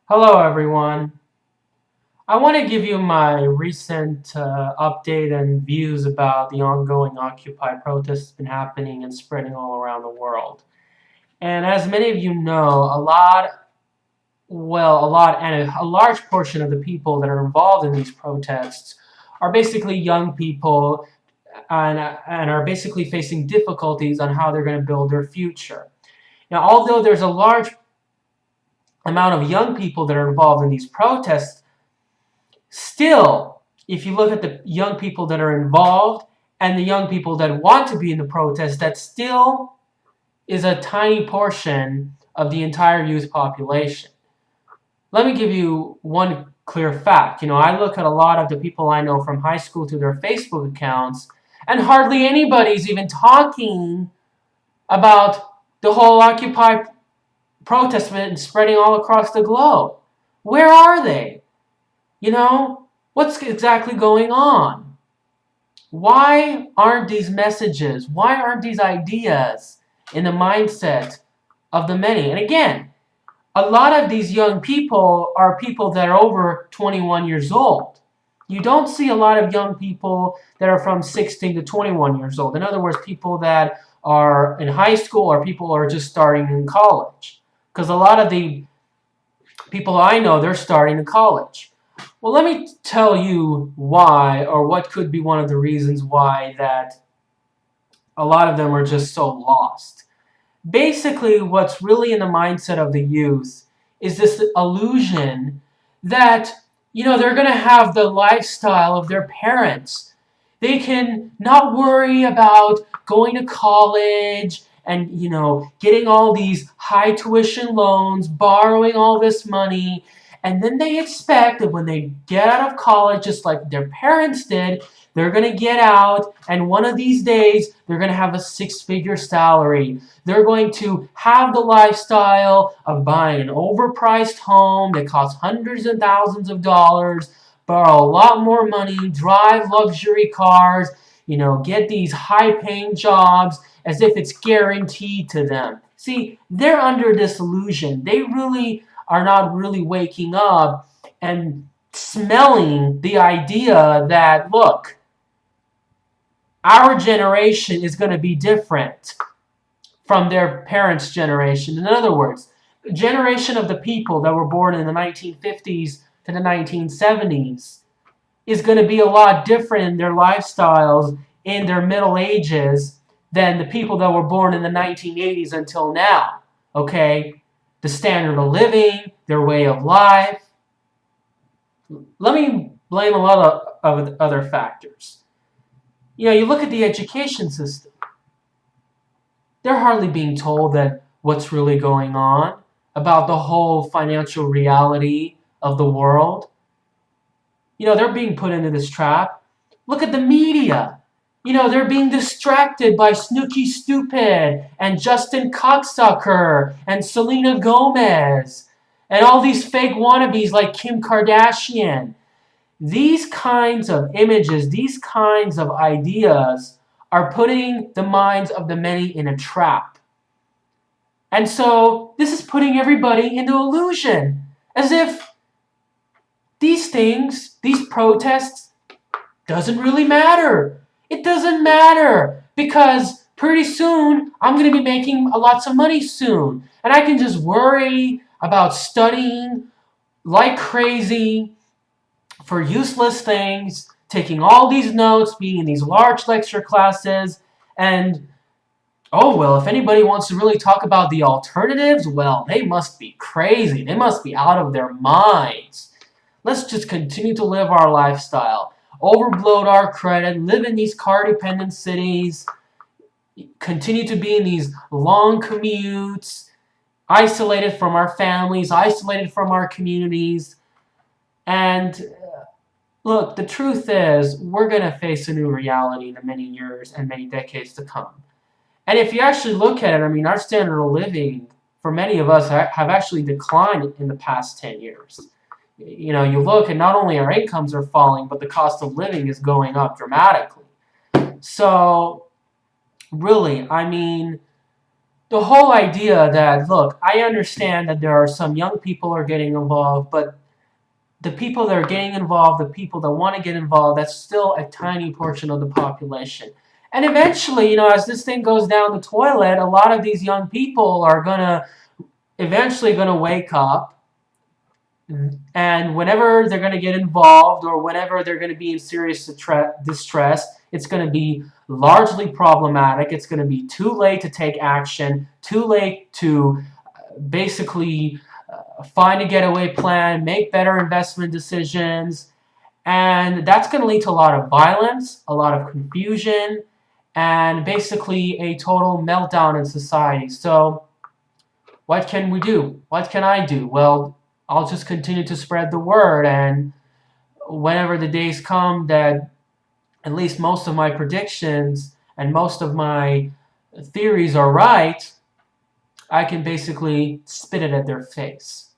Hello, everyone. I want to give you my recent update and views about the ongoing Occupy protests been happening and spreading all around the world. And as many of you know, a large portion of the people that are involved in these protests are basically young people and are basically facing difficulties on how they're going to build their future. Now, although there's a large amount of young people that are involved in these protests, still, if you look at the young people that are involved and the young people that want to be in the protest, that still is a tiny portion of the entire youth population. Let me give you one clear fact. I look at a lot of the people I know from high school to their Facebook accounts, and hardly anybody's even talking about the whole Occupy protest movement spreading all across the globe. Where are they? What's exactly going on? Why aren't these messages, why aren't these ideas in the mindset of the many? And again, a lot of these young people are people that are over 21 years old. You don't see a lot of young people that are from 16 to 21 years old. In other words, people that are in high school or people who are just starting in college. Because a lot of the people I know, they're starting in college. Well, let me tell you why, or what could be one of the reasons why that a lot of them are just so lost. Basically, what's really in the mindset of the youth is this illusion that, they're going to have the lifestyle of their parents. They can not worry about going to college and, getting all these high tuition loans, borrowing all this money. And then they expect that when they get out of college, just like their parents did, they're going to get out, and one of these days, they're going to have a six-figure salary. They're going to have the lifestyle of buying an overpriced home that costs hundreds of thousands of dollars, borrow a lot more money, drive luxury cars, get these high-paying jobs as if it's guaranteed to them. See, they're under this illusion. They really are not really waking up and smelling the idea that, look, our generation is going to be different from their parents' generation. In other words, the generation of the people that were born in the 1950s to the 1970s is going to be a lot different in their lifestyles in their middle ages than the people that were born in the 1980s until now. Okay? The standard of living, their way of life. Let me blame a lot of other factors. You look at the education system. They're hardly being told that what's really going on about the whole financial reality of the world. They're being put into this trap. Look at the media. They're being distracted by Snooki Stupid and Justin Cocksucker and Selena Gomez and all these fake wannabes like Kim Kardashian. These kinds of images, these kinds of ideas are putting the minds of the many in a trap. And so this is putting everybody into illusion, as if these things, these protests, doesn't really matter. It doesn't matter because pretty soon I'm going to be making lots of money soon. And I can just worry about studying like crazy for useless things, taking all these notes, being in these large lecture classes, and oh, well, if anybody wants to really talk about the alternatives, well, they must be crazy. They must be out of their minds. Let's just continue to live our lifestyle, overbloat our credit, live in these car-dependent cities, continue to be in these long commutes, isolated from our families, isolated from our communities, and look, the truth is, we're going to face a new reality in the many years and many decades to come. And if you actually look at it, our standard of living for many of us have actually declined in the past 10 years. You look and not only our incomes are falling, but the cost of living is going up dramatically. So, really, the whole idea that, look, I understand that there are some young people are getting involved, but the people that are getting involved, the people that want to get involved, that's still a tiny portion of the population. And eventually, as this thing goes down the toilet, a lot of these young people are eventually gonna wake up, and whenever they're gonna get involved or whenever they're gonna be in serious distress, it's gonna be largely problematic. It's gonna be too late to take action, too late to basically find a getaway plan, make better investment decisions, and that's going to lead to a lot of violence, a lot of confusion, and basically a total meltdown in society. So, what can we do? What can I do? Well, I'll just continue to spread the word, and whenever the days come that at least most of my predictions and most of my theories are right, I can basically spit it at their face.